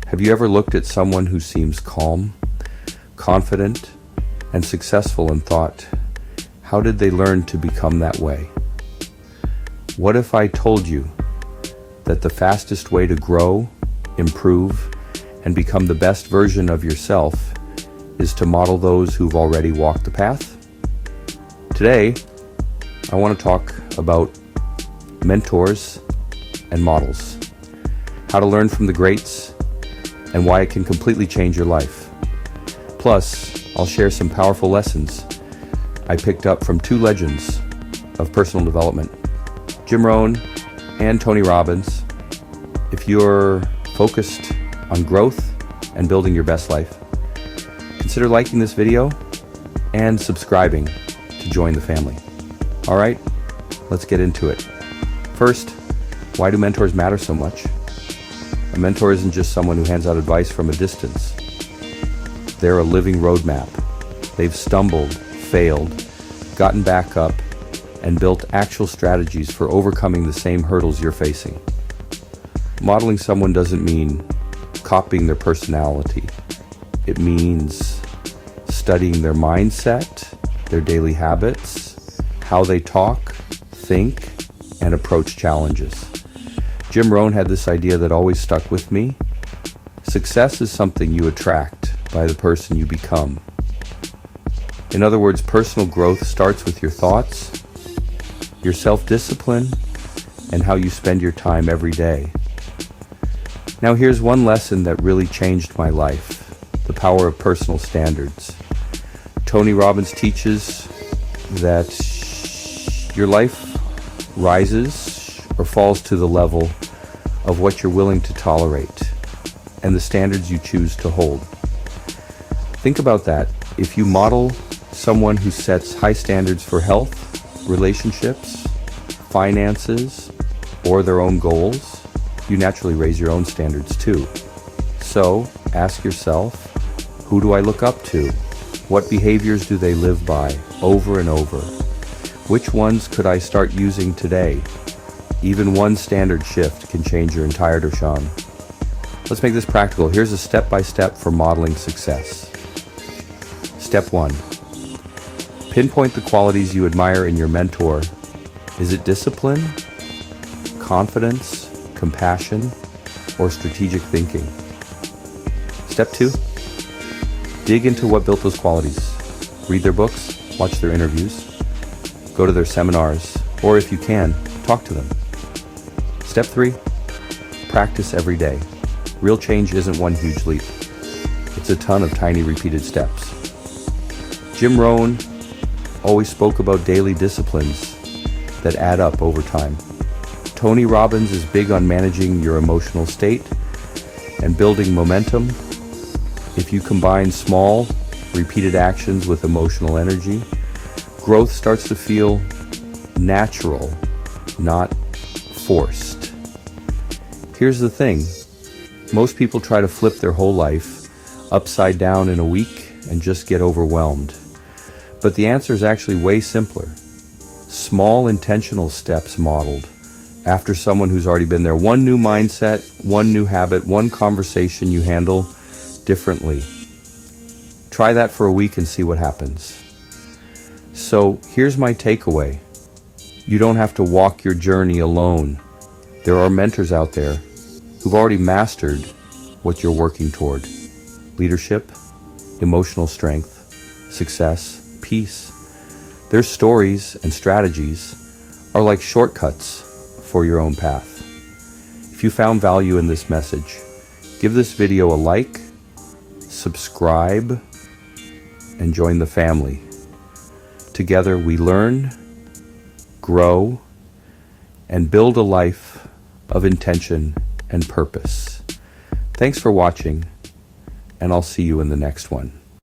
Have you ever looked at someone who seems calm, confident, and successful and thought, how did they learn to become that way? What if I told you that the fastest way to grow, improve, and become the best version of yourself is to model those who've already walked the path? Today, I want to talk about mentors and models, how to learn from the greats, and why it can completely change your life. Plus, I'll share some powerful lessons I picked up from two legends of personal development, Jim Rohn and Tony Robbins. If you're focused on growth and building your best life, consider liking this video and subscribing to join the family. All right, let's get into it. First, why do mentors matter so much? A mentor isn't just someone who hands out advice from a distance. They're a living roadmap. They've stumbled, failed, gotten back up, and built actual strategies for overcoming the same hurdles you're facing. Modeling someone doesn't mean copying their personality. It means studying their mindset, their daily habits, how they talk, think, and approach challenges. Jim Rohn had this idea that always stuck with me. Success is something you attract by the person you become. In other words, personal growth starts with your thoughts, your self-discipline, and how you spend your time every day. Now here's one lesson that really changed my life: the power of personal standards. Tony Robbins teaches that your life rises or falls to the level of what you're willing to tolerate and the standards you choose to hold. Think about that. If you model someone who sets high standards for health, relationships, finances, or their own goals, you naturally raise your own standards too. So ask yourself, who do I look up to? What behaviors do they live by over and over? Which ones could I start using today? Even one standard shift can change your entire Darshan. Let's make this practical. Here's a step-by-step for modeling success. Step 1. Pinpoint the qualities you admire in your mentor. Is it discipline, confidence, compassion, or strategic thinking? Step 2. Dig into what built those qualities. Read their books, watch their interviews, go to their seminars, or if you can, talk to them. Step 3. Practice every day. Real change isn't one huge leap. It's a ton of tiny repeated steps. Jim Rohn always spoke about daily disciplines that add up over time. Tony Robbins is big on managing your emotional state and building momentum. If you combine small, repeated actions with emotional energy, growth starts to feel natural, not forced. Here's the thing. Most people try to flip their whole life upside down in a week and just get overwhelmed. But the answer is actually way simpler. Small intentional steps modeled after someone who's already been there. One new mindset, one new habit, one conversation you handle differently. Try that for a week and see what happens. So here's my takeaway. You don't have to walk your journey alone. There are mentors out there who've already mastered what you're working toward. Leadership, emotional strength, success, peace. Their stories and strategies are like shortcuts for your own path. If you found value in this message, give this video a like, subscribe, and join the family. Together we learn, grow, and build a life of intention and purpose. Thanks for watching, and I'll see you in the next one.